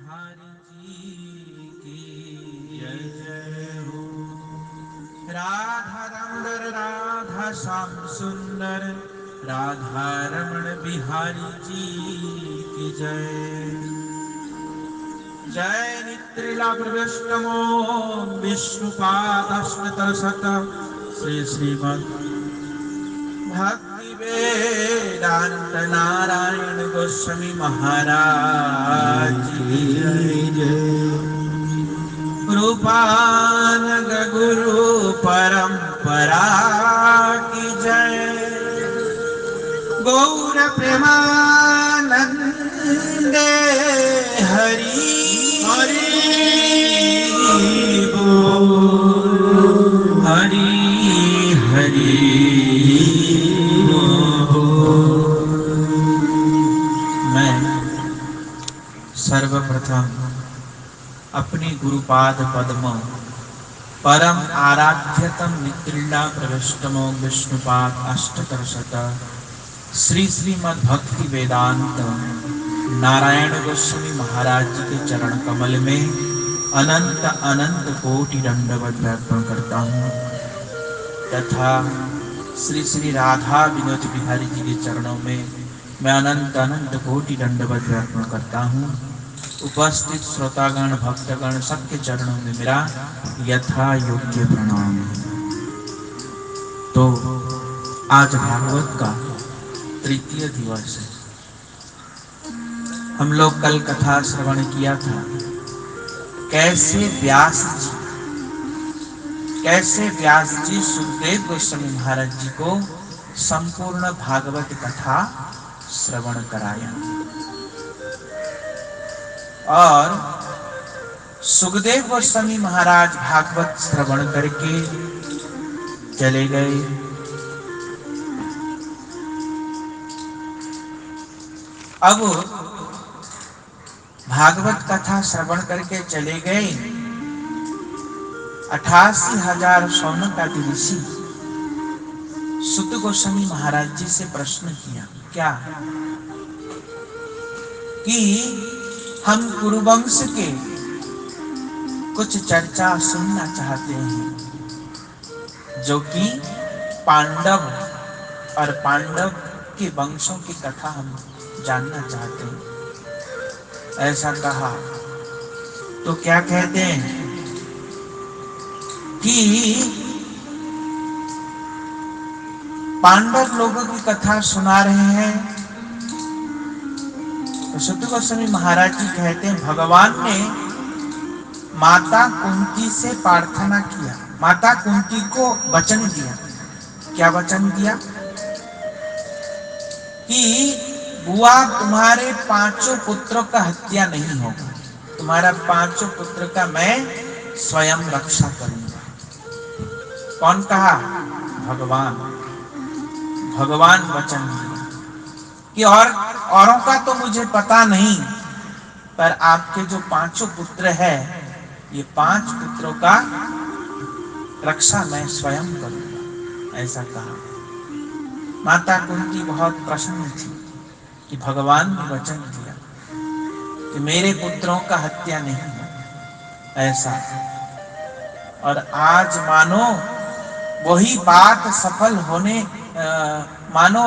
बिहारी जी की जय जय हो। राधा दामोदर राधा श्याम सुंदर राधा रमण बिहारी जी की जय। जय नित्रिला प्रविष्टमो विष्णुपादाश्रितशत श्री श्रीमद् भक्ति वेदांत नारायण गोस्वामी महाराज की जय। रूपानग गुरु परंपरा की जय। गौर प्रेमानंदे हरि हरि बोल हरि हरि बोल। मैं सर्वप्रथम अपनी गुरुपाद पद्म परम आराध्यतम नित्रिणा प्रविष्टमो विष्णुपाद अष्टतर शत श्री श्रीमद् भक्ति वेदांत नारायण गोस्वामी महाराज जी के चरण कमल में अनंत अनंत कोटि दंडवत अर्पण करता हूँ तथा श्री श्री राधा विनोद बिहारी जी के चरणों में मैं अनंत अनंत कोटि दंडवत अर्पण करता हूँ। उपस्थित श्रोतागण भक्तगण सबके चरणों में मेरा यथा योग्य प्रणाम है। तो आज भागवत का तृतीय दिवस है। हम लोग कल कथा श्रवण किया था कैसे व्यास जी सुखदेव गोस्वामी महाराज जी को संपूर्ण भागवत कथा श्रवण कराया और सुखदेव गोस्वामी महाराज भागवत श्रवण करके चले गए। अब भागवत कथा श्रवण करके चले गए। 88,000 शौनक आदि ऋषि सुत गोस्वामी महाराज जी से प्रश्न किया क्या कि हम कुरुवंश के कुछ चर्चा सुनना चाहते हैं जो कि पांडव और पांडव के वंशों की कथा हम जानना चाहते हैं। ऐसा कहा तो क्या कहते हैं कि पांडव लोगों की कथा सुना रहे हैं। तो सुत गोस्वामी महाराज जी कहते हैं भगवान ने माता कुंती से प्रार्थना किया, माता कुंती को वचन दिया। क्या वचन दिया कि बुआ तुम्हारे 5 पुत्रों का हत्या नहीं होगा, तुम्हारा 5 पुत्र का मैं स्वयं रक्षा करूंगा। कौन कहा? भगवान वचन दिया कि औरों का तो मुझे पता नहीं, पर आपके जो 5 पुत्र हैं, ये 5 पुत्रों का रक्षा मैं स्वयं करूंगा। ऐसा कहा। माता कुंती बहुत प्रसन्न थी कि भगवान ने वचन दिया कि मेरे पुत्रों का हत्या नहीं है। ऐसा और आज मानो वही बात सफल होने मानो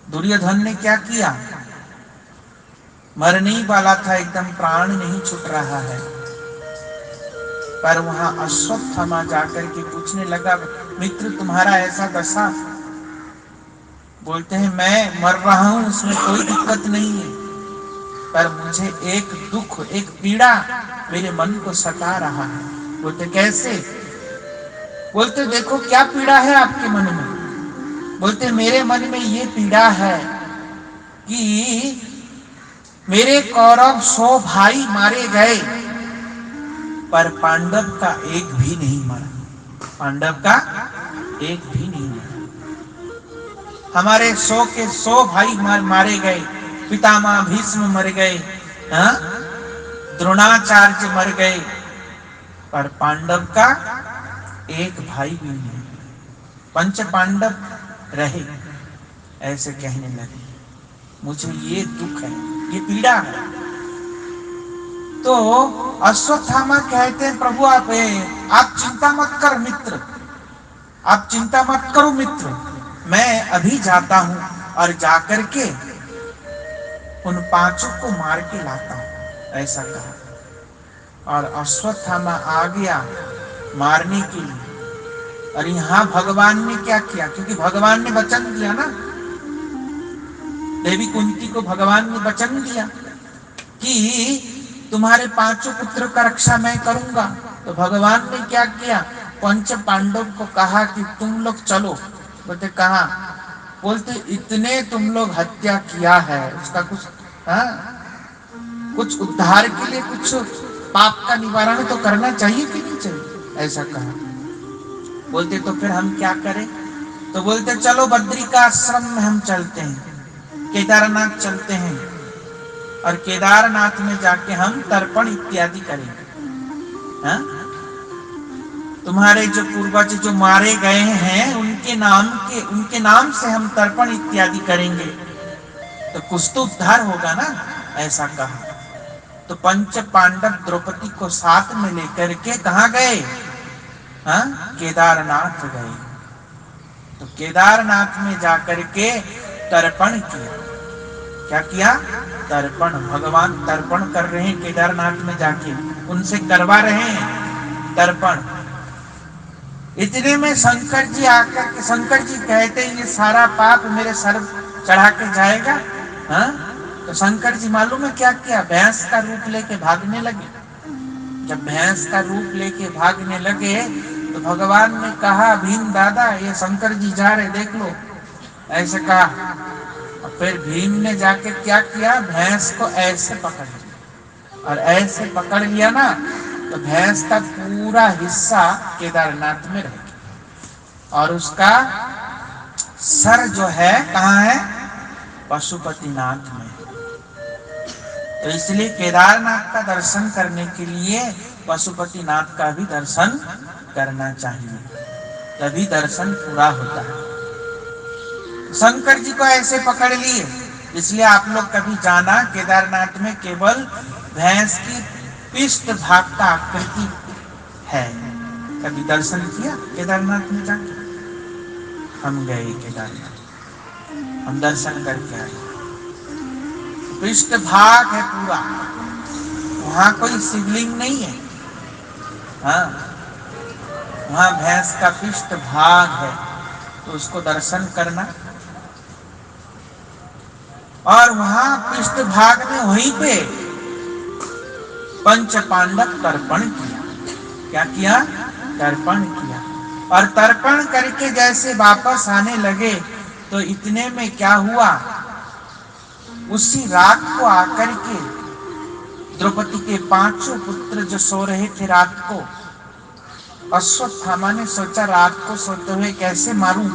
दुर्योधन ने क्या किया? मरने ही वाला था, एकदम प्राण नहीं छूट रहा है, पर वहां अश्वत्थामा जाकर के पूछने लगा मित्र तुम्हारा ऐसा दशा? बोलते हैं मैं मर रहा हूं, उसमें कोई दिक्कत नहीं है, पर मुझे एक दुख, एक पीड़ा मेरे मन को सता रहा है। बोलते कैसे? बोलते देखो क्या पीड़ा है आपके मन में? बोलते मेरे मन में ये पीड़ा है कि मेरे कौरव 100 भाई मारे गए, पर पांडव का एक भी नहीं मरा। पांडव का एक भी नहीं मरा। हमारे 100 के 100 भाई मारे गए, पितामह भीष्म मर गए, द्रोणाचार्य मर गए, पर पांडव का एक भाई भी नहीं। 5 पांडव रहे। ऐसे कहने लगे। मुझे ये दुख है, ये पीड़ा है। तो अश्वत्थामा कहते हैं प्रभु आप चिंता मत कर मित्र, आप चिंता मत करो मित्र, मैं अभी जाता हूं और जाकर के उन पांचों को मार के लाता हूं, ऐसा कहा। और अश्वत्थामा आ गया मारने के लिए। और यहां भगवान ने क्या किया, क्योंकि भगवान ने वचन दिया ना, देवी कुंती को भगवान ने वचन दिया कि तुम्हारे पांचों पुत्रों का रक्षा मैं करूंगा। तो भगवान ने क्या किया, पंच पांडव को कहा कि तुम लोग चलो। बोलते कहा, बोलते इतने तुम लोग हत्या किया है, उसका कुछ उद्धार के लिए, कुछ पाप का निवारण तो करना चाहिए कि नहीं चाहिए, ऐसा कहा। बोलते तो फिर हम क्या करें। तो बोलते चलो बद्री का आश्रम में हम चलते हैं, केदारनाथ चलते हैं और केदारनाथ में जाके हम तर्पण इत्यादि करेंगे। हा? तुम्हारे जो पूर्वज जो मारे गए हैं उनके नाम से हम तर्पण इत्यादि करेंगे, तो कुछ तो उद्धार होगा ना, ऐसा कहा। तो पंच पांडव द्रौपदी को साथ में लेकर के कहां गए, केदारनाथ गए। तो केदारनाथ में जाकर के तर्पण किया। क्या किया, तर्पण। भगवान तर्पण कर रहे हैं केदारनाथ में जाके, उनसे करवा रहे हैं तर्पण। इतने में शंकर जी आकर के, शंकर जी कहते हैं ये सारा पाप मेरे सर चढ़ा के जाएगा। तो शंकर जी मालूम है क्या किया, भैंस का रूप लेके भागने लगे। जब भैंस का रूप लेके भागने लगे तो भगवान ने कहा, भीम दादा ये शंकर जी जा रहे, देख लो, ऐसे कहा। और फिर भीम ने जाके क्या किया, भैंस को ऐसे पकड़ लिया। और ऐसे पकड़ लिया ना, तो भैंस का पूरा हिस्सा केदारनाथ में रह गया। और उसका सर जो है कहाँ है, पशुपतिनाथ में। तो इसलिए केदारनाथ का दर्शन करने के लिए पशुपतिनाथ का भी दर्शन करना चाहिए, तभी दर्शन पूरा होता है। शंकर जी को ऐसे पकड़ लिए, इसलिए आप लोग कभी जाना केदारनाथ में केवल भैंस की पृष्ठ भाग का आकृति है। कभी दर्शन किया केदारनाथ में जाके? हम गए केदारनाथ, हम दर्शन करके आए। पृष्ठ भाग है पूरा, वहां कोई शिवलिंग नहीं है। वहां भैंस का पृष्ठ भाग है, तो उसको दर्शन करना। और वहां पृष्ठ भाग में वहीं पे पंच पांडव तर्पण किया। क्या किया, तर्पण किया। और तर्पण करके जैसे वापस आने लगे तो इतने में क्या हुआ, उसी रात को आकर के द्रौपदी के पांचों पुत्र जो सो रहे थे रात को, अश्वत्थामा ने सोचा रात को सोते हुए कैसे मारूं।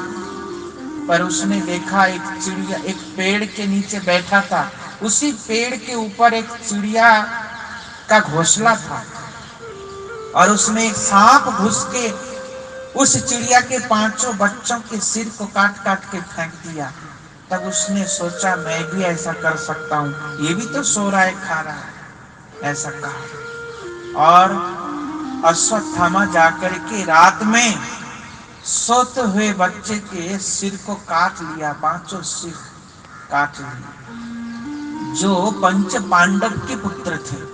पर उसने देखा एक चिड़िया एक पेड़ के नीचे बैठा था, उसी पेड़ के ऊपर एक चिड़िया का घोंसला था और उसमें एक सांप घुस के उस चिड़िया के पांचों बच्चों के सिर को काट काट के फेंक दिया। तब उसने सोचा मैं भी ऐसा कर सकता हूँ, ये भी तो सो रहा है खा रहा है, ऐसा कहा। और अश्वत्थामा जाकर के रात में सोते हुए बच्चे के सिर को काट लिया, पांचों सिर काट लिए, जो पंच पांडव के पुत्र थे।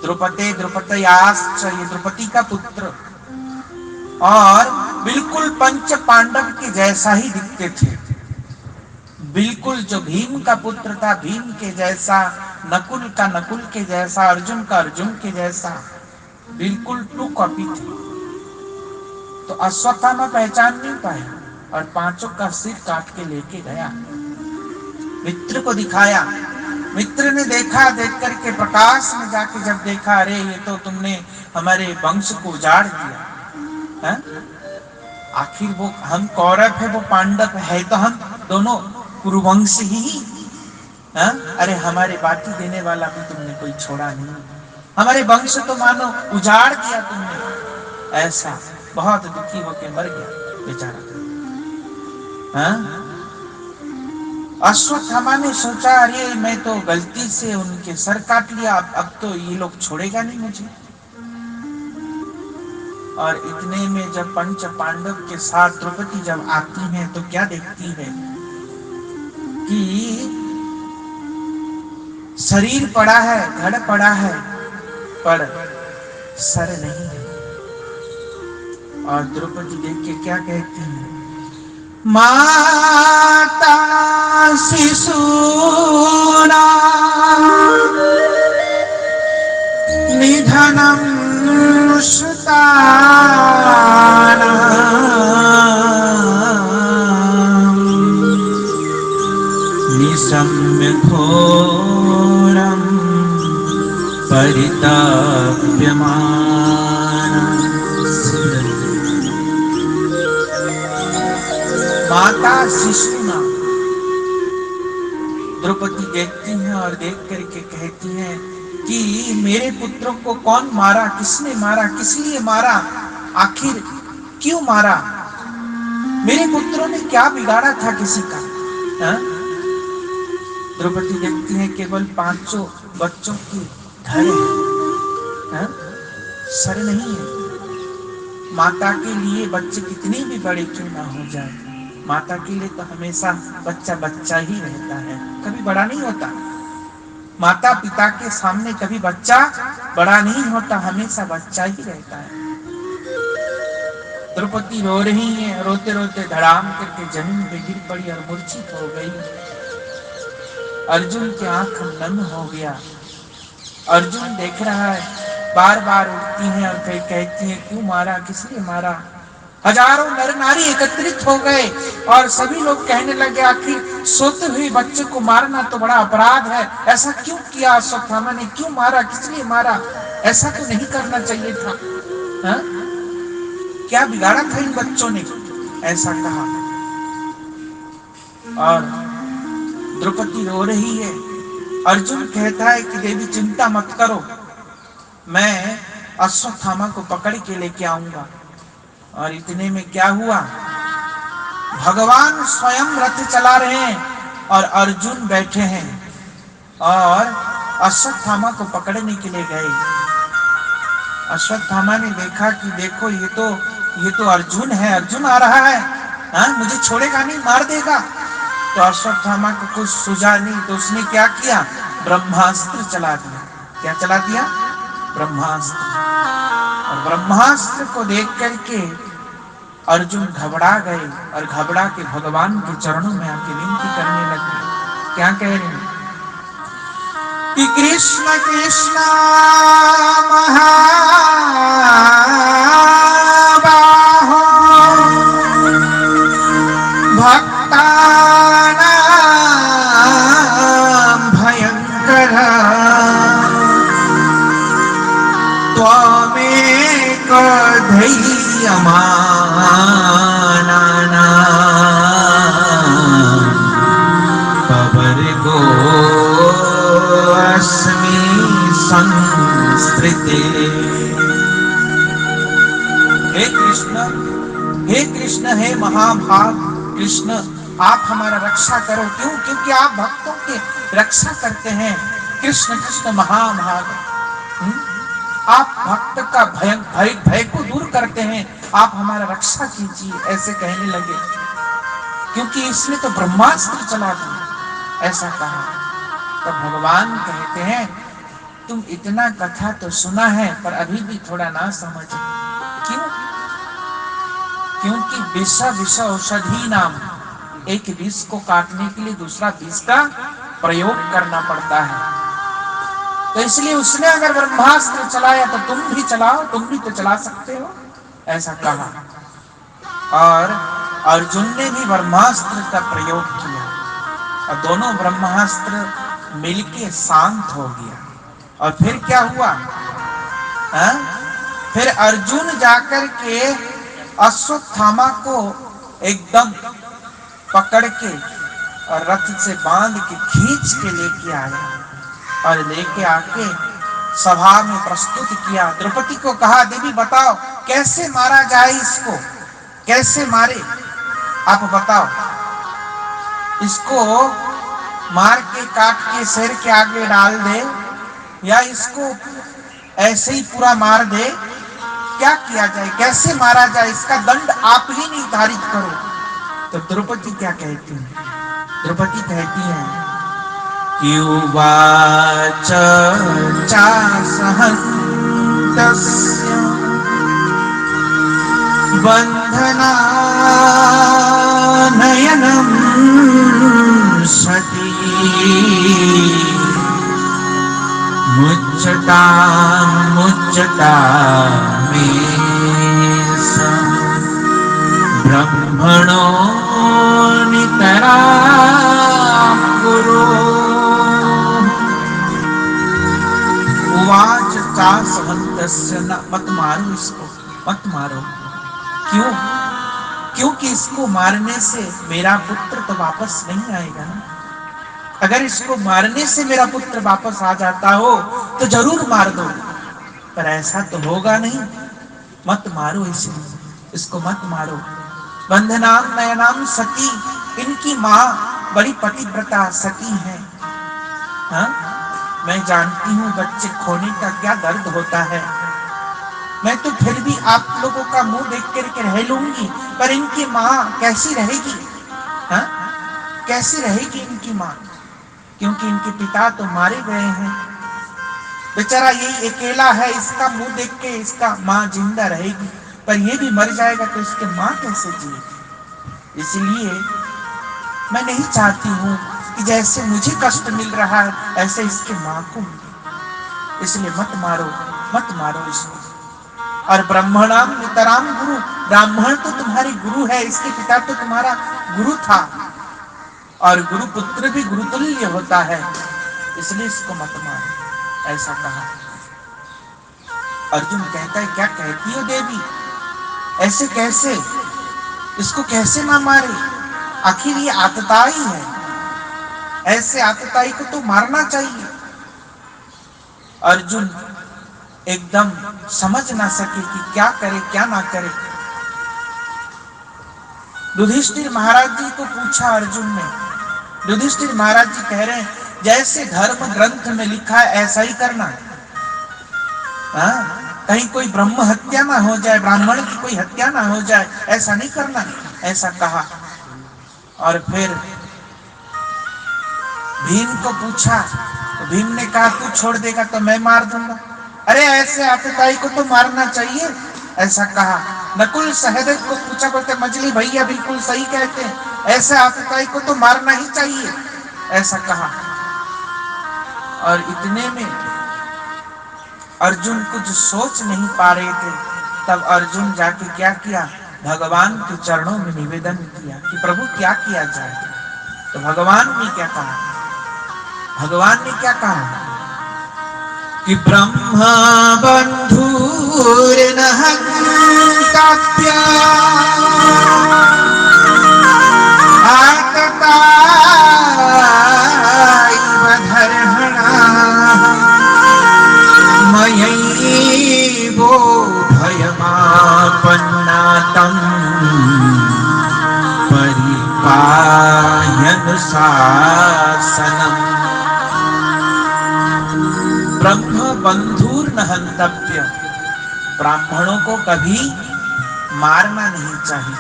द्रुपदयाश्च, ये द्रौपदी का पुत्र, और बिल्कुल पंच पांडव के जैसा ही दिखते थे। बिल्कुल जो भीम का पुत्र था भीम के जैसा, नकुल का नकुल के जैसा, अर्जुन का अर्जुन के जैसा, बिल्कुल टू कॉपी थे। तो अश्वत्थामा पहचान नहीं पाया और पांचों का सिर काट के लेके गया, मित्र को दिखाया। मित्र ने देखा, देख करके प्रकाश में जाके जब देखा, अरे ये तो तुमने हमारे वंश को उजाड़ दिया है? आखिर वो हम कौरव है, वो पांडव है, तो हम दोनों कुरुवंश ही है? अरे हमारे बाटी देने वाला भी तुमने कोई छोड़ा नहीं, हमारे वंश तो मानो उजाड़ दिया तुमने। ऐसा बहुत दुखी होके मर गया बेचारा। अश्वत्थामा ने सोचा, अरे मैं तो गलती से उनके सर काट लिया, अब तो ये लोग छोड़ेगा नहीं मुझे। और इतने में जब पंच पांडव के साथ द्रौपदी जब आती हैं तो क्या देखती है कि शरीर पड़ा है, धड़ पड़ा है, पर सर नहीं है। और द्रौपदी देख के क्या कहती है, माता शिशूना निधनम सुतानां निशम्य घोरं परिताप्यमानम्। माता शिशुना, द्रौपदी देखती हैं और देख करके कहती हैं कि मेरे पुत्रों को कौन मारा, किसने मारा, किस लिए मारा, आखिर क्यों मारा, मेरे पुत्रों ने क्या बिगाड़ा था किसी का। द्रौपदी देखती है केवल 5 बच्चों की धड़ है, सर नहीं है। माता के लिए बच्चे कितने भी बड़े क्यों ना हो जाए, माता के लिए तो हमेशा बच्चा बच्चा ही रहता है, कभी बड़ा नहीं होता। माता पिता के सामने कभी बच्चा बड़ा नहीं होता, हमेशा बच्चा ही रहता है। द्रौपदी रो रही है, रोते रोते धड़ाम करके जमीन पे गिर पड़ी और मूर्छित हो गई। अर्जुन की आंख नम हो गया। अर्जुन देख रहा है, बार बार उठती है और फिर कहती है क्यों मारा, किस लिए मारा। हजारों नर नारी एकत्रित हो गए और सभी लोग कहने लगे आखिर सोते हुए बच्चे को मारना तो बड़ा अपराध है, ऐसा क्यों किया अश्वत्थामा ने, क्यों मारा, किस लिए मारा, ऐसा तो नहीं करना चाहिए था। हा? क्या बिगाड़ा था इन बच्चों ने, ऐसा कहा। और द्रौपदी रो रही है। अर्जुन कहता है कि देवी चिंता मत करो, मैं अश्वत्थामा को पकड़ के लेके आऊंगा। और इतने में क्या हुआ, भगवान स्वयं रथ चला रहे हैं और अर्जुन बैठे हैं और अश्वत्थामा को पकड़ने के लिए गए। अश्वत्थामा ने देखा कि देखो ये तो अर्जुन है, अर्जुन आ रहा है, मुझे छोड़ेगा नहीं, मार देगा। तो अश्वत्थामा को कुछ सूझा नहीं, तो उसने क्या किया, ब्रह्मास्त्र चला दिया। क्या चला दिया, ब्रह्मास्त्र। और ब्रह्मास्त्र को देख करके अर्जुन घबरा गए और घबरा के भगवान के चरणों में आके विनती करने लगे। क्या कह रहे हैं कि कृष्ण कृष्ण महाबाहो भक्तानां भयंकर त्वमेक धैर्यमानना पवर्गो अस्मि संस्कृते। हे कृष्ण, हे महाभाग कृष्ण, आप हमारा रक्षा करो। क्यों? क्योंकि आप भक्तों की रक्षा करते हैं। कृष्ण कृष्ण महाभाग, आप भक्त का भय को दूर करते हैं, आप हमारा रक्षा कीजिए, ऐसे कहने लगे। क्योंकि इसने तो ब्रह्मास्त्र चला दिया, ऐसा कहा। तो भगवान कहते हैं तुम इतना कथा तो सुना है पर अभी भी थोड़ा ना समझे। क्यों? क्योंकि विष औषधि नाम, एक विष को काटने के लिए दूसरा विष का प्रयोग करना पड़ता है। तो इसलिए उसने अगर ब्रह्मास्त्र चलाया तो तुम भी चलाओ, तुम भी तो चला सकते हो, ऐसा कहा। और अर्जुन ने भी ब्रह्मास्त्र का प्रयोग किया और दोनों ब्रह्मास्त्र मिलके शांत हो गया। और फिर क्या हुआ, फिर अर्जुन जाकर के अश्वत्थामा को एकदम पकड़ के और रथ से बांध के खींच के लेके आया और लेके आके सभा में प्रस्तुत किया। द्रौपदी को कहा देवी बताओ कैसे मारा जाए इसको, कैसे मारे, आप बताओ। इसको मार के काट के सिर के आगे डाल दे या इसको ऐसे ही पूरा मार दे, क्या किया जाए, कैसे मारा जाए, इसका दंड आप ही निर्धारित करो। तो द्रौपदी क्या कहती है? द्रौपदी कहती है कि उवाच चासहन्तस्य बन्धनानयनं सती मुच्यता मे ब्रह्मणो नितरां गुरो। उवाच चासहन्तस्य, मत मारो इसको, मत मारो। क्यों? क्योंकि इसको मारने से मेरा पुत्र तो वापस नहीं आएगा ना। अगर इसको मारने से मेरा पुत्र वापस आ जाता हो तो जरूर मार दो, पर ऐसा तो होगा नहीं। मत मारो इसको मत मारो। बंधनाम नयनाम सती, इनकी माँ बड़ी पतिव्रता सती है। हाँ, मैं जानती हूँ बच्चे खोने का क्या दर्द होता है। मैं तो फिर भी आप लोगों का मुंह देख करके रह लूंगी, पर इनकी माँ कैसी रहेगी? हाँ, कैसी रहेगी इनकी माँ? क्योंकि इनके पिता तो मारे गए हैं। बेचारा यही अकेला है, इसका मुंह देख के इसका माँ जिंदा रहेगी, पर ये भी मर जाएगा तो इसके माँ कैसे जिएगी? इसलिए मैं नहीं चाहती हूँ कि जैसे मुझे कष्ट मिल रहा है ऐसे इसके माँ को मिले। इसलिए मत मारो इसको। और ब्राह्मणाम नितराम गुरु, ब्राह्मण तो तुम्हारे गुरु है, इसके पिता तो तुम्हारा गुरु था, और गुरु पुत्र भी गुरुतुल्य होता है, इसलिए इसको मत मारो, ऐसा कहा। अर्जुन कहता है क्या कहती हो देवी, ऐसे कैसे, इसको कैसे ना मारे? आखिर ये आतताई है, ऐसे आतताई को तो मारना चाहिए। अर्जुन एकदम समझ ना सके कि क्या करे क्या ना करे। युधिष्ठिर महाराज जी को पूछा अर्जुन ने। युधिष्ठिर महाराज जी कह रहे हैं जैसे धर्म ग्रंथ में लिखा है ऐसा ही करना। कहीं कोई ब्रह्म हत्या ना हो जाए, ब्राह्मण की कोई हत्या ना हो जाए, ऐसा नहीं करना, ऐसा कहा। और फिर भीम को पूछा तो भीम ने कहा तू छोड़ देगा तो मैं मार दूंगा। अरे ऐसे आतताई को तो मारना चाहिए, ऐसा कहा। नकुल सहदेव को पूछा, बोलते मजली भैया बिल्कुल सही कहते हैं, ऐसे आतताई को तो मारना ही चाहिए, ऐसा कहा। और इतने में अर्जुन कुछ सोच नहीं पा रहे थे, तब अर्जुन जाके क्या किया, भगवान के चरणों में निवेदन किया कि प्रभु क्या किया जाए। तो भगवान ने क्या कहा, भगवान ने क्या कहा कि ब्रह्मा बंधुर्नहंताप्य आतताइव धर्मणा मयैवो भयमापन्ना तं परिपायनुशासनम्। ब्रह्म बंधुर न हंतव्य, ब्राह्मणों को कभी मारना नहीं चाहिए।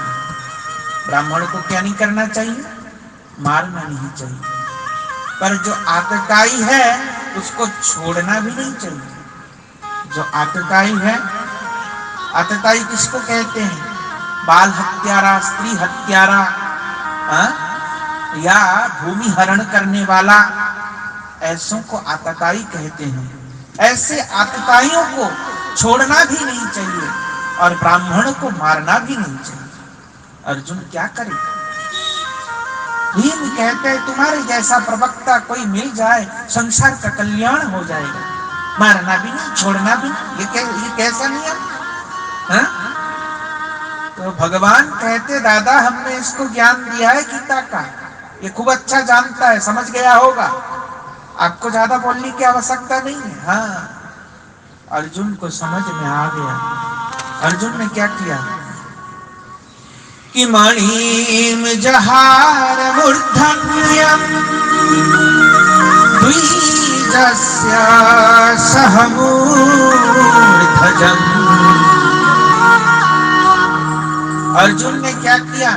ब्राह्मण को क्या नहीं करना चाहिए, मारना नहीं चाहिए। पर जो आतताई है उसको छोड़ना भी नहीं चाहिए। जो आतताई है, आतताई किसको कहते हैं, बाल हत्यारा, स्त्री हत्यारा, या भूमि हरण करने वाला, ऐसों को आतताई कहते हैं। ऐसे आतताइयों को छोड़ना भी नहीं चाहिए और ब्राह्मण को मारना भी नहीं चाहिए। अर्जुन क्या करे? भीम कहते हैं तुम्हारे जैसा प्रवक्ता कोई मिल जाए संसार का कल्याण हो जाएगा। मारना भी नहीं, छोड़ना भी नहीं, ये कैसा नियम? तो भगवान कहते दादा हमने इसको ज्ञान दिया है गीता का, ये खूब अच्छा जानता है, समझ गया होगा, आपको ज्यादा बोलने की आवश्यकता नहीं है। हाँ, अर्जुन को समझ में आ गया। अर्जुन ने क्या किया कि मणिम जहार मूर्धन्यम द्विजस्य सह मूर्धजम्। अर्जुन ने क्या किया?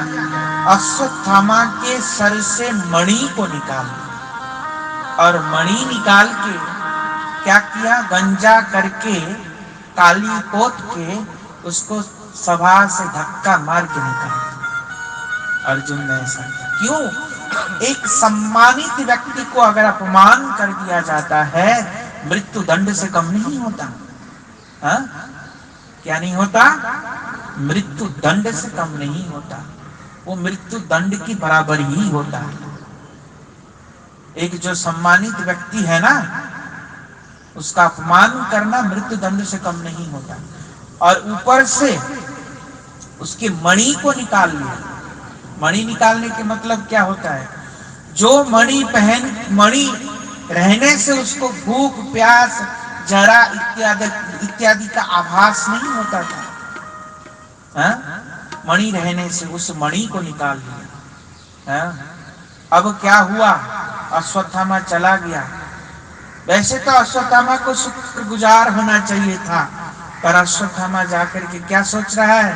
अश्वत्थामा के सर से मणि को निकाल लिया और मणि निकाल के क्या किया? गंजा करके काली पोत के उसको सभा से धक्का मार के निकाल। अर्जुन ने ऐसा क्यों? एक सम्मानित व्यक्ति को अगर अपमान कर दिया जाता है, मृत्यु दंड से कम नहीं होता। हा? क्या नहीं होता? मृत्यु दंड से कम नहीं होता, वो मृत्यु दंड की बराबर ही होता है। एक जो सम्मानित व्यक्ति है ना, उसका अपमान करना मृत्यु दंड से कम नहीं होता। और ऊपर से उसके मणि को निकाल लिया। मणि निकालने के मतलब क्या होता है? जो मणि रहने से उसको भूख, प्यास, जरा इत्यादि का आभास नहीं होता था। मणि रहने से उस मणि को निकाल लिया। अब क्या हुआ? अश्वत्थामा चला गया। वैसे तो अश्वत्थामा को शुक्रगुजार होना चाहिए था, पर अश्वत्थामा जाकर के क्या सोच रहा है?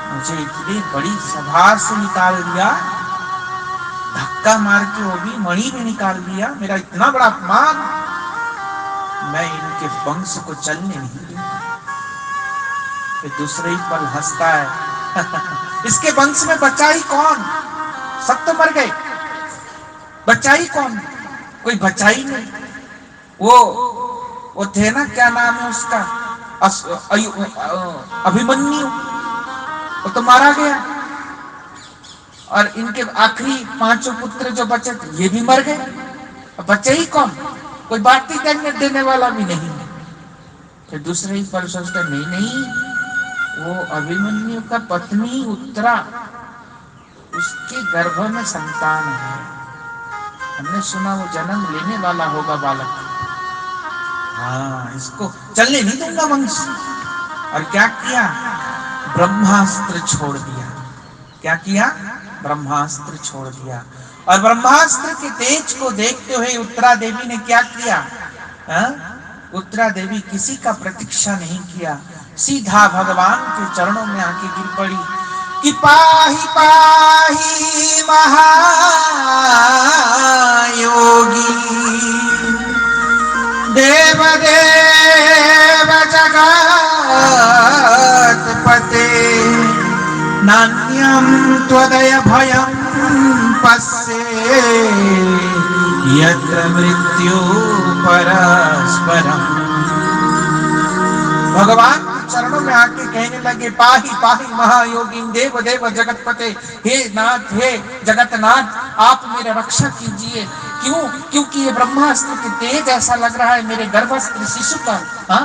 मुझे इतनी बड़ी सभा से निकाल दिया, धक्का मार के वो भी मणि में निकाल दिया, मेरा इतना बड़ा अपमान, मैं इनके वंश को चलने नहीं दूंगा। फिर दूसरे ही पल हंसता है इसके वंश में बचा ही कौन? सब तो मर गए, बचा ही कौन? कोई बचा ही नहीं। वो थे ना, क्या नाम है उसका, अभिमन्यु, वो तो मारा गया। और इनके आखिरी 5 पुत्र जो बचे थे, ये भी मर गए। बचे ही कौन? कोई बाटी देने वाला भी नहीं। फिर दूसरे ही पल सोचते, नहीं, वो अभिमन्यु का पत्नी उत्तरा, उसके गर्भ में संतान है, हमने सुना वो जन्म लेने वाला होगा बालक। हाँ, इसको चलने नहीं दूंगा वंश। और क्या किया? ब्रह्मास्त्र छोड़ दिया। क्या किया? ब्रह्मास्त्र छोड़ दिया। और ब्रह्मास्त्र के तेज को देखते हुए उत्तरा देवी ने क्या किया? उत्तरा देवी किसी का प्रतीक्षा नहीं किया, सीधा भगवान के चरणों में आके गिर पड़ी कि पाहि पाहि महायोगी देव देव जगत्पते नान्यं त्वदय भयं पश्ये यत्र मृत्यु परस्परम्। भगवान चरणों में आके कहने लगे, पाहि पाहि महायोगी देव देव जगतपते, हे नाथ, हे जगतनाथ, आप मेरा रक्षा कीजिए। क्यों? क्योंकि ये ब्रह्मास्त्र के तेज ऐसा लग रहा है मेरे गर्भस्थ शिशु का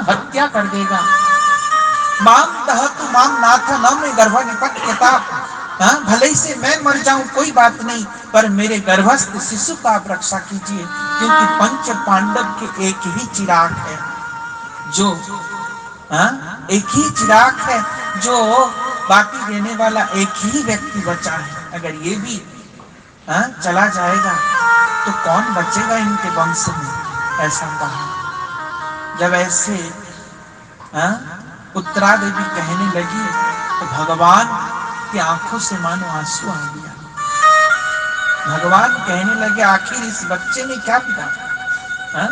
हत्या कर देगा। माम दहतु माम नाथ न मे गर्भ निपत्यता, भले ही से मैं मर जाऊं कोई बात नहीं, पर मेरे गर्भस्थ शिशु का आप रक्षा कीजिए। क्योंकि पंच पांडव के एक ही चिराग है, जो एक ही चिराग है, जो बाकी देने वाला एक ही व्यक्ति बचा है। अगर ये भी चला जाएगा तो कौन बचेगा इनके वंश में? ऐसा कहा। जब ऐसे उत्तरा देवी कहने लगी तो भगवान की आंखों से मानो आंसू आ गया। भगवान कहने लगे, आखिर इस बच्चे ने क्या बिगाड़ा?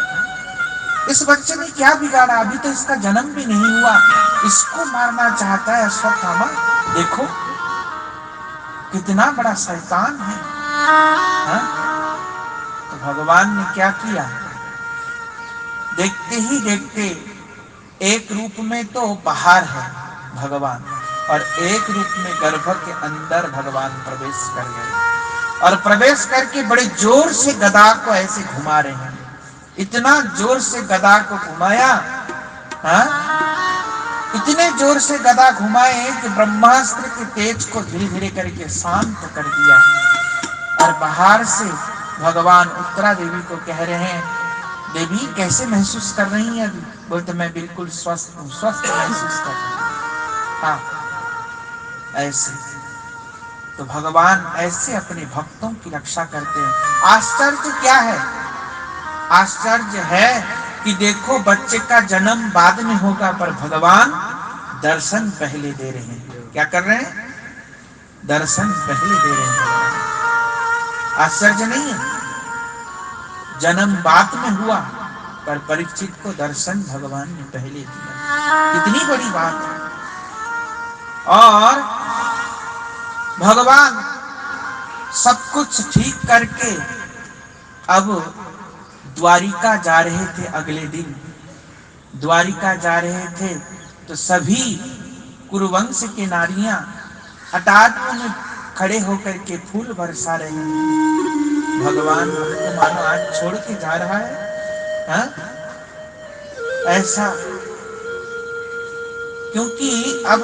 इस बच्चे ने क्या बिगाड़ा? अभी तो इसका जन्म भी नहीं हुआ, इसको मारना चाहता है अश्वत्थामा। देखो कितना बड़ा शैतान है। तो भगवान ने क्या किया? देखते ही देखते एक रूप में तो बाहर है भगवान, और एक रूप में गर्भ के अंदर भगवान प्रवेश कर गए। और प्रवेश करके बड़े जोर से गदा को ऐसे घुमा रहे हैं। इतना जोर से गदा को घुमाया, इतने जोर से गदा घुमाए कि ब्रह्मास्त्र के तेज को धीरे धीरे करके शांत कर दिया। और बाहर से भगवान उत्तरा देवी को कह रहे हैं, देवी कैसे महसूस कर रही हैं अभी? बोलते मैं बिल्कुल स्वस्थ हूँ, स्वस्थ महसूस कर रही हूँ। हाँ, ऐसे तो भगवान ऐसे अपने भक्तों की रक्षा करते हैं। आश्चर्य क्या है? आश्चर्य है कि देखो बच्चे का जन्म बाद में होगा पर भगवान दर्शन पहले दे रहे हैं। क्या कर रहे हैं? दर्शन पहले दे रहे हैं। आश्चर्य नहीं है? जन्म बाद में हुआ पर परीक्षित को दर्शन भगवान ने पहले दिया। कितनी बड़ी बात है। और भगवान सब कुछ ठीक करके अब द्वारिका जा रहे थे। अगले दिन द्वारिका जा रहे थे तो सभी कुरुवंश के नारियां हठात में खड़े होकर के फूल बरसा रहे हैं। भगवान हमको मानो आज छोड़ के जा रहा है, हा? ऐसा क्योंकि अब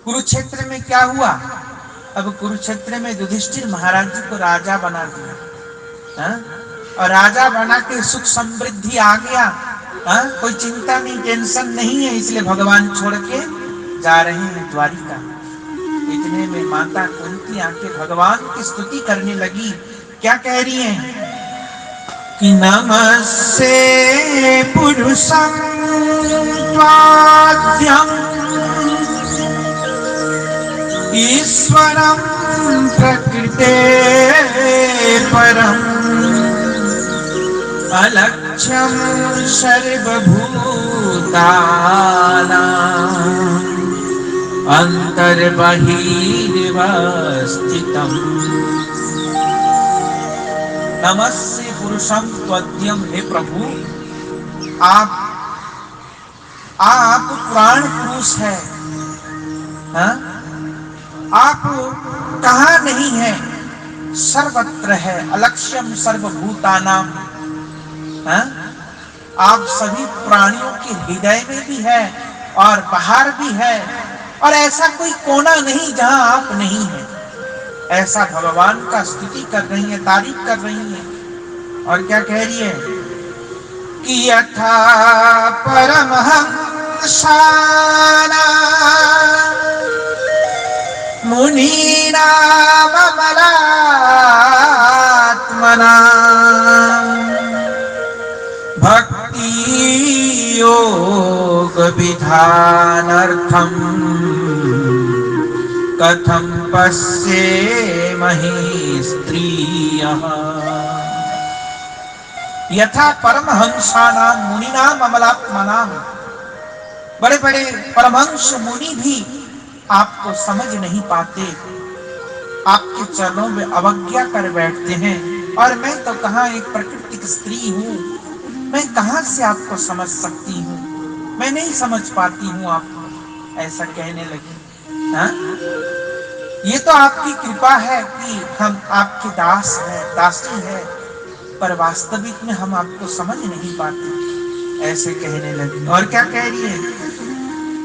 कुरुक्षेत्र में क्या हुआ? अब कुरुक्षेत्र में युधिष्ठिर महाराज जी को राजा बना दिया, हा? और राजा बना के सुख समृद्धि आ गया, हा? कोई चिंता नहीं, टेंशन नहीं है, इसलिए भगवान छोड़ के जा रहे हैं द्वारिका। इतने में माता कुंती आके भगवान की स्तुति करने लगी। क्या कह रही हैं? कि नमस्ते पुरुषं त्वाद्यं ईश्वरं प्रकृते परम् अलक्ष्यं सर्वभूतानां अंतर्बहिर्व स्थितम्। नमस्ते पुरुषं त्वद्यं। हे प्रभु, आप प्राण पुरुष है, हा? आप कहाँ नहीं है? सर्वत्र है। अलक्ष्यम सर्वभूतानां, हा? आप सभी प्राणियों के हृदय में भी है और बाहर भी है, और ऐसा कोई कोना नहीं जहां आप नहीं है। ऐसा भगवान का स्तुति कर रही है, तारीफ कर रही है। और क्या कह रही है? कि यथा परमहंसानां मुनीनां अमलात्मनां भक्ति योग विधानार्थं कथं पश्येमहि स्त्रियः। यथा परमहंसानां मुनीनां अमलात्मनां, बड़े बड़े परमहंस मुनि भी आपको समझ नहीं पाते, आपके चरणों में अवज्ञा कर बैठते हैं। और मैं तो कहाँ एक प्राकृतिक स्त्री हूँ, मैं कहाँ से आपको समझ सकती हूँ, मैं नहीं समझ पाती हूँ आपको। ऐसा कहने लगी। हाँ? ये तो आपकी कृपा है कि हम आपके दास हैं, दासी हैं, पर वास्तविक में हम आपको समझ नहीं पाते। ऐसे कहने लगी। और क्या कह रही है?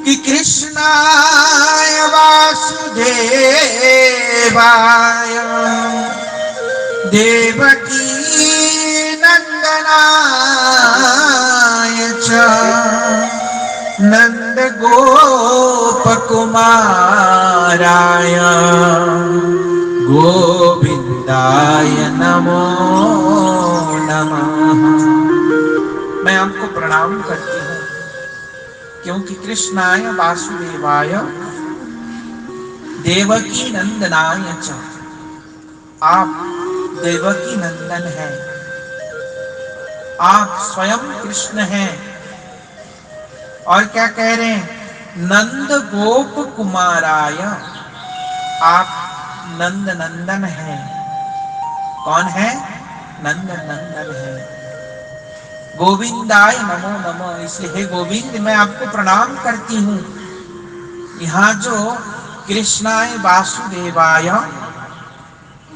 कि कृष्णाय वासुदेवाय देवकी नंदनाय च नंद गोप कुमाराय गोविंदाय नमो नमः। मैं आपको प्रणाम करती हूँ क्योंकि कृष्णाय वासुदेवाय देवकी नंदनाय च, आप देवकी नंदन हैं, आप स्वयं कृष्ण हैं। और क्या कह रहे हैं? नंद गोप कुमाराय, आप नंद नंदन हैं। कौन है? नंद नंदन है। गोविंदाय नमो नमः, इसलिए हे गोविंद मैं आपको प्रणाम करती हूँ। यहाँ जो कृष्णाय वासुदेवाय,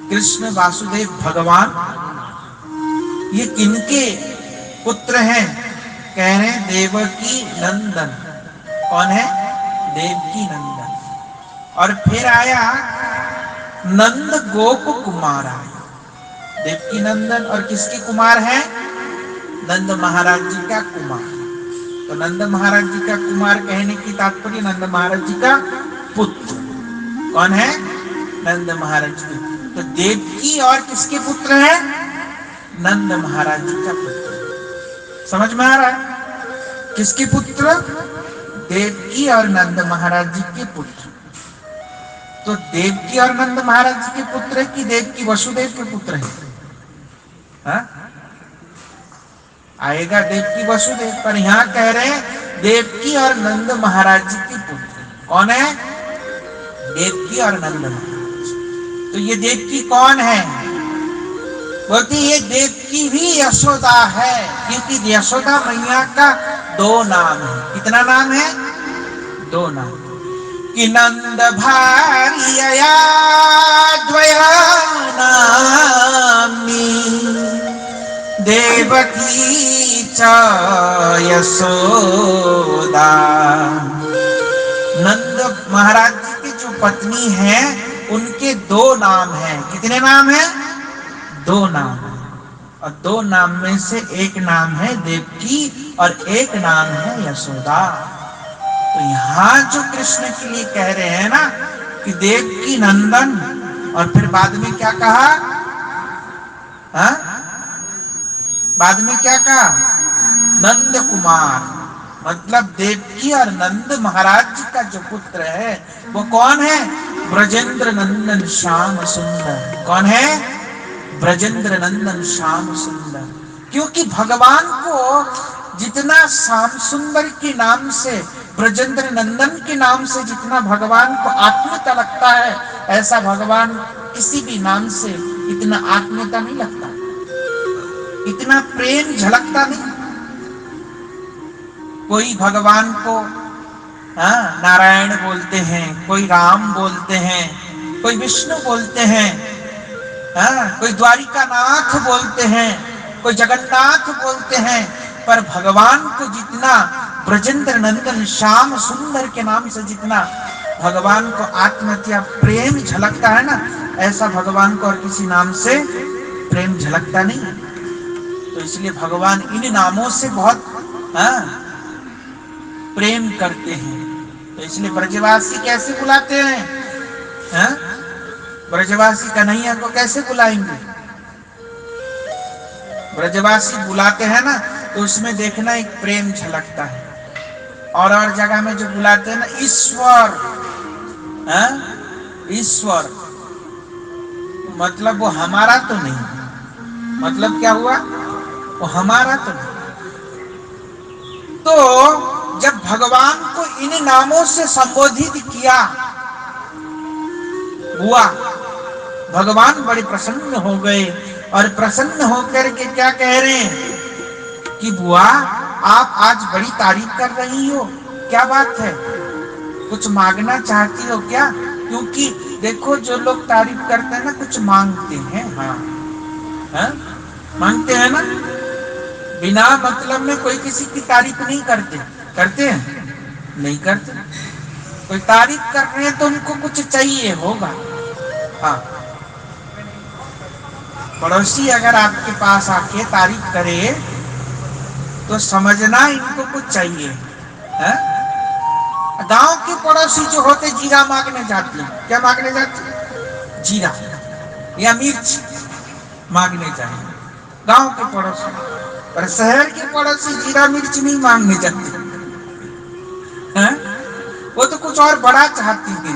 कृष्ण वासुदेव भगवान, ये किनके पुत्र हैं? कह रहे हैं देवकी नंदन। कौन है? देवकी नंदन। और फिर आया नंद गोप कुमार आया। देवकी नंदन और किसके कुमार है? नंद महाराज जी का कुमार। तो नंद महाराज जी का कुमार कहने की तात्पर्य नंद महाराज जी का पुत्र। कौन है? नंद महाराज के। तो देवकी और किसके पुत्र है? नंद महाराज जी का पुत्र। समझ में आ रहा है? किसके पुत्र? देवकी और नंद महाराज जी के पुत्र। तो देवकी और नंद महाराज जी के पुत्र है कि देवकी वसुदेव के पुत्र है? हा? आएगा देवकी वसुदेव, पर यहां कह रहे हैं देवकी और नंद महाराज जी के पुत्र। कौन है? देवकी और नंद महाराज। तो ये देवकी कौन है? बोलती ये देवकी भी यशोदा है, क्योंकि यशोदा मैया का दो नाम है। कितना नाम है? दो नाम। कि नंद भार्यया द्वया नाम्नी देवकी च यशोदा। नंद महाराज जी की जो पत्नी है उनके दो नाम हैं। कितने नाम हैं? दो नाम है। और दो नाम में से एक नाम है देवकी और एक नाम है यशोदा। तो यहां जो कृष्ण के लिए कह रहे हैं ना कि देवकी नंदन, और फिर बाद में क्या कहा? हा? बाद में क्या कहा? नंद कुमार। मतलब देवकी और नंद महाराज जी का जो पुत्र है वो कौन है? ब्रजेंद्र नंदन श्याम सुंदर। कौन है? ब्रजेंद्र नंदन श्याम सुंदर। क्योंकि भगवान को जितना श्याम सुंदर के नाम से, ब्रजेंद्र नंदन के नाम से जितना भगवान को आत्मीयता लगता है, ऐसा भगवान किसी भी नाम से इतना आत्मीयता नहीं लगता, इतना प्रेम झलकता नहीं। कोई भगवान को नारायण बोलते हैं, कोई राम बोलते हैं, कोई विष्णु बोलते हैं, कोई द्वारिकानाथ बोलते हैं, कोई जगन्नाथ बोलते हैं, पर भगवान को जितना ब्रजेंद्र नंदन श्याम सुंदर के नाम से जितना भगवान को आत्महत्या प्रेम झलकता है ना, ऐसा भगवान को और किसी नाम से प्रेम झलकता नहीं। तो इसलिए भगवान इन नामों से बहुत प्रेम करते हैं। तो इसलिए ब्रजवासी कैसे बुलाते हैं? ब्रजवासी कन्हैया को कैसे बुलाएंगे? ब्रजवासी बुलाते हैं ना तो उसमें देखना एक प्रेम झलकता है। और जगह में जो बुलाते हैं ना ईश्वर, ईश्वर, मतलब वो हमारा तो नहीं। मतलब क्या हुआ? वो हमारा तो नहीं। तो जब भगवान को इन नामों से संबोधित किया हुआ, भगवान बड़े प्रसन्न हो गए। और प्रसन्न होकर के क्या कह रहे हैं कि बुआ आप आज बड़ी तारीफ कर रही हो, क्या बात है? कुछ मांगना चाहती हो क्या? क्योंकि देखो जो लोग तारीफ करते हैं ना कुछ मांगते हैं। मांगते हैं ना, बिना मतलब में कोई किसी की तारीफ नहीं करते। करते हैं? नहीं करते। कोई तारीफ कर रहे हैं तो उनको कुछ चाहिए होगा। पड़ोसी अगर आपके पास आके तारीफ करे तो समझना इनको कुछ चाहिए। गांव के पड़ोसी जो होते जीरा मांगने जाते हैं। क्या मांगने जाते? जीरा या मिर्च मांगने जाते गांव के पड़ोसी। पर शहर के पड़ोसी जीरा मिर्च नहीं मांगने जाते, वो तो कुछ और बड़ा चाहती थी।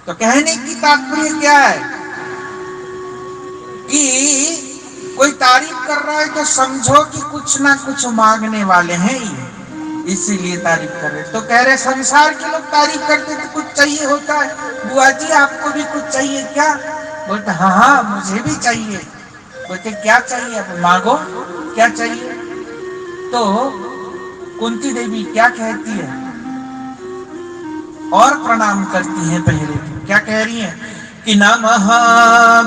तो कहने की तात्पर्य क्या है कि कोई तारीफ कर रहा है तो समझो कि कुछ ना कुछ मांगने वाले हैं ये, इसीलिए तारीफ कर रहे। तो कह रहे संसार के लोग तारीफ करते तो कुछ चाहिए होता है। बुआ जी आपको भी कुछ चाहिए क्या? बोलते हाँ मुझे भी चाहिए। बोलते क्या चाहिए? अब मांगो, क्या चाहिए? तो कुंती देवी क्या कहती है? और प्रणाम करती हैं। पहले क्या कह रही हैं कि नमः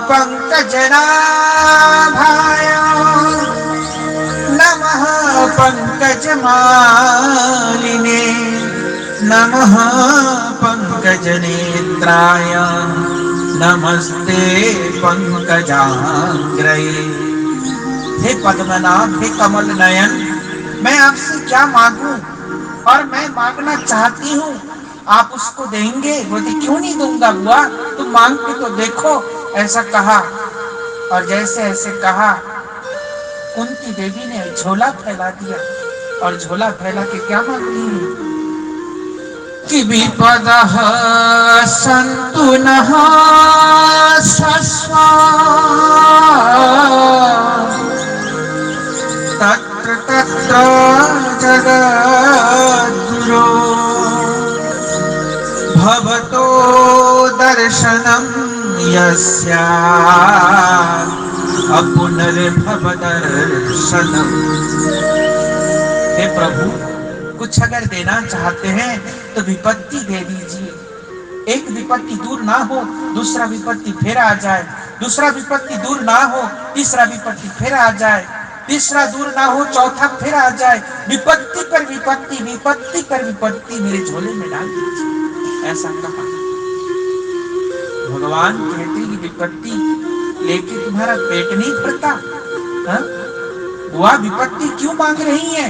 पंकजनाभाय, नमः पंकजमालिने, नमः पंकजनेत्राय, नमस्ते पंकजाग्रये। हे पद्मनाभ, हे कमल नयन, मैं आपसे क्या मांगूं? और मैं मांगना चाहती हूँ आप उसको देंगे? बोलती क्यों नहीं दूंगा बुआ, तुम मांग के तो देखो। ऐसा कहा, और जैसे ऐसे कहा कुंती देवी ने झोला फैला दिया, और झोला फैला के क्या मांगती है कि विपदः सन्तु नः सस्वा तत्र तत्र जगद्गुरो भवतो दर्शनं यस्या अपुनर्भव दर्शनम्। हे प्रभु, कुछ अगर देना चाहते हैं तो विपत्ति दे दीजिए। एक विपत्ति दूर ना हो, दूसरा विपत्ति फिर आ जाए, दूसरा विपत्ति दूर ना हो, तीसरा विपत्ति फिर आ जाए, तीसरा दूर ना हो, चौथा फिर आ जाए। विपत्ति पर विपत्ति, विपत्ति पर विपत्ति मेरे झोले में डाल दीजिए, ऐसा कहा। भगवान कहते कि विपत्ति लेके तुम्हारा पेट नहीं भरता, वह विपत्ति क्यों मांग रही है?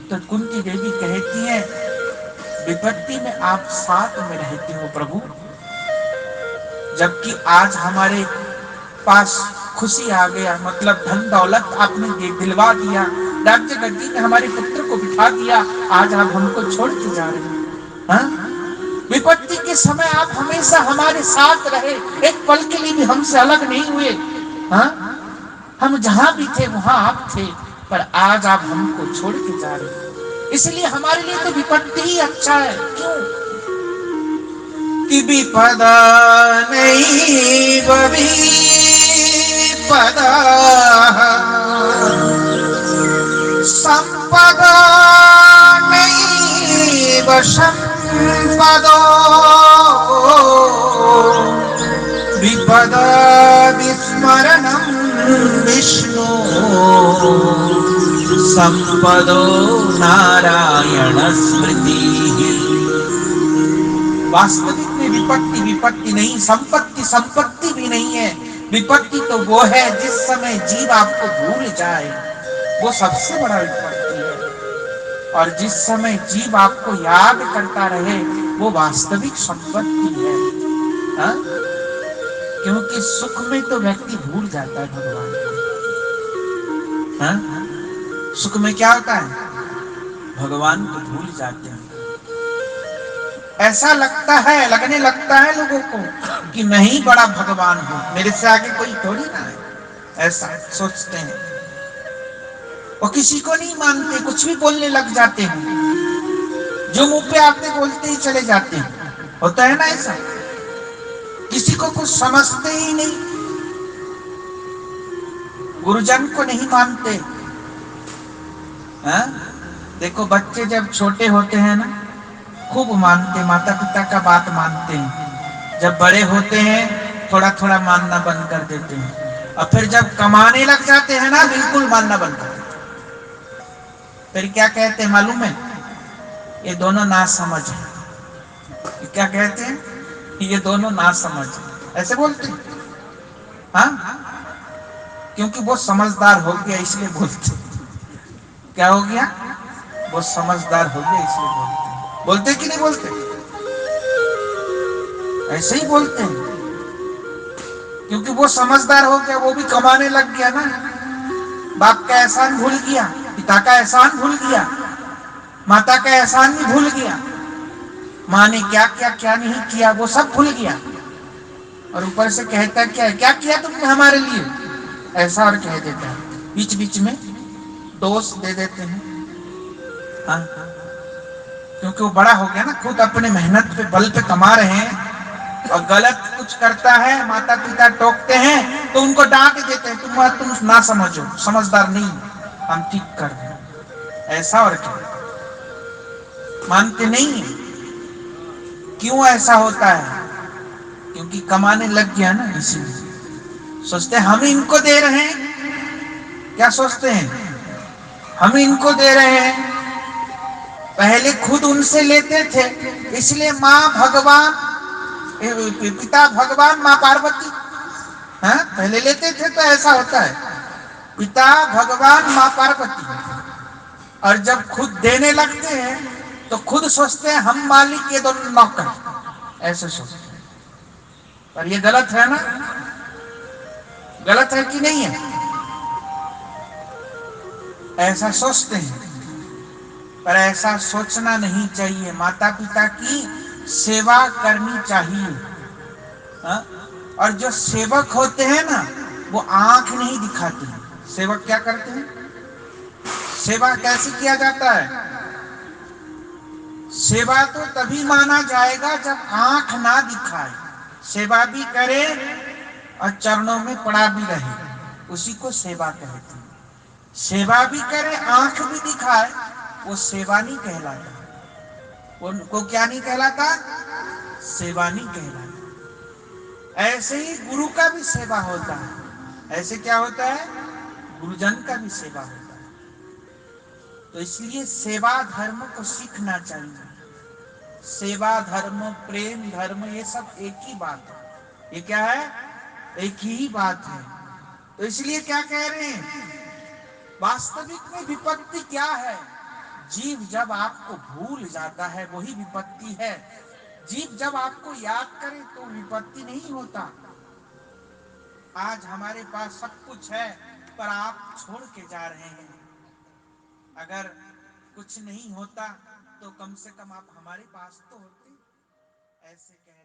तो कुंती देवी कहती है विपत्ति में आप साथ में रहते हो प्रभु, जबकि आज हमारे पास खुशी आ गया, मतलब धन दौलत आपने दिलवा दिया, राज्य गद्दी में हमारे पुत्र को बिठा दिया, आज आप हमको छोड़ के जा रहे हैं। विपत्ति के समय आप हमेशा हमारे साथ रहे, एक पल के लिए भी हमसे अलग नहीं हुए। हम जहां भी थे वहां आप थे, पर आज आप हमको छोड़ के जा रहे हैं। इसलिए हमारे लिए तो विपत्ति ही अच्छा है। क्यों कि विपदा नैव विपदा संपदा नैव संपदो विपदा विस्मरणं विष्णु संपदो नारायण स्मृति। वास्तविक में विपत्ति विपत्ति नहीं, संपत्ति संपत्ति भी नहीं है। विपत्ति तो वो है जिस समय जीव आपको भूल जाए, वो सबसे बड़ा विपत्ति है। और जिस समय जीव आपको याद करता रहे, वो वास्तविक संपत्ति है। हा? क्योंकि सुख में तो व्यक्ति भूल जाता है भगवान को। सुख में क्या होता है? भगवान को भूल जाते हैं। ऐसा लगता है, लगने लगता है लोगों को कि मैं ही बड़ा भगवान हूं, मेरे से आगे कोई थोड़ी ना है, ऐसा सोचते हैं। वो किसी को नहीं मानते, कुछ भी बोलने लग जाते हैं, जो मुंह पे आते बोलते ही चले जाते हैं। होता है ना ऐसा? किसी को कुछ समझते ही नहीं, गुरुजन को नहीं मानते। देखो बच्चे जब छोटे होते हैं ना, खूब मानते, माता पिता का बात मानते हैं। जब बड़े होते हैं थोड़ा थोड़ा मानना बंद कर देते हैं, और फिर जब कमाने लग जाते हैं ना, बिल्कुल मानना बंद कर देते हैं। फिर क्या कहते हैं मालूम है? ये दोनों ना समझ है। क्या कहते हैं? ये दोनों ना समझ, ऐसे बोलते हैं। हाँ, क्योंकि वो समझदार हो गया इसलिए बोलते। क्या हो गया? वो समझदार हो गया इसलिए बोलते। बोलते कि नहीं बोलते? ऐसे ही बोलते हैं, क्योंकि वो समझदार हो गया, वो भी कमाने लग गया ना। बाप का एहसान भूल गया, पिता का एहसान भूल गया, माता का एहसान भी भूल गया, माँ ने क्या किया क्या नहीं किया वो सब भूल गया। और ऊपर से कहता क्या है, क्या किया तुमने हमारे लिए, ऐसा और कह देता है। बीच बीच में दोष दे देते हैं। हाँ, क्योंकि वो बड़ा हो गया ना, खुद अपने मेहनत पे बल पे कमा रहे हैं, और गलत कुछ करता है, माता पिता टोकते हैं तो उनको डांट देते हैं, तुम ना समझो, समझदार नहीं, हम ठीक कर रहे हैं। ऐसा और क्या? मानते नहीं। क्यों ऐसा होता है? क्योंकि कमाने लग गया ना, इसीलिए सोचते हैं हम इनको दे रहे हैं। क्या सोचते हैं? हम इनको दे रहे हैं। पहले खुद उनसे लेते थे, इसलिए माँ भगवान, पिता भगवान, माँ पार्वती, हाँ पहले लेते थे तो ऐसा होता है, पिता भगवान माँ पार्वती। और जब खुद देने लगते हैं तो खुद सोचते हैं हम मालिक, ये दोनों नौकर, ऐसे सोचते हैं। पर ये गलत है ना, गलत है कि नहीं है? ऐसा सोचते हैं, पर ऐसा सोचना नहीं चाहिए। माता पिता की सेवा करनी चाहिए। हा? और जो सेवक होते हैं ना, वो आंख नहीं दिखाते हैं। सेवक क्या करते हैं? सेवा कैसे किया जाता है? सेवा तो तभी माना जाएगा जब आंख ना दिखाए, सेवा भी करे और चरणों में पड़ा भी रहे, उसी को सेवा कहते हैं। सेवा भी करे, आंख भी दिखाए, वो सेवा नहीं कहलाता। उनको क्या नहीं कहलाता? सेवा नहीं कहलाता। ऐसे ही गुरु का भी सेवा होता है। ऐसे क्या होता है? गुरुजन का भी सेवा होता है। तो इसलिए सेवा धर्म को सीखना चाहिए। सेवा धर्म, प्रेम धर्म, ये सब एक ही बात है। ये क्या है? एक ही बात है। तो इसलिए क्या कह रहे हैं? वास्तविक में विपत्ति क्या है? जीव जब आपको भूल जाता है वही विपत्ति है। जीव जब आपको याद करे तो विपत्ति नहीं होता। आज हमारे पास सब कुछ है, पर आप छोड़ के जा रहे हैं। अगर कुछ नहीं होता तो कम से कम आप हमारे पास तो होते। ऐसे कह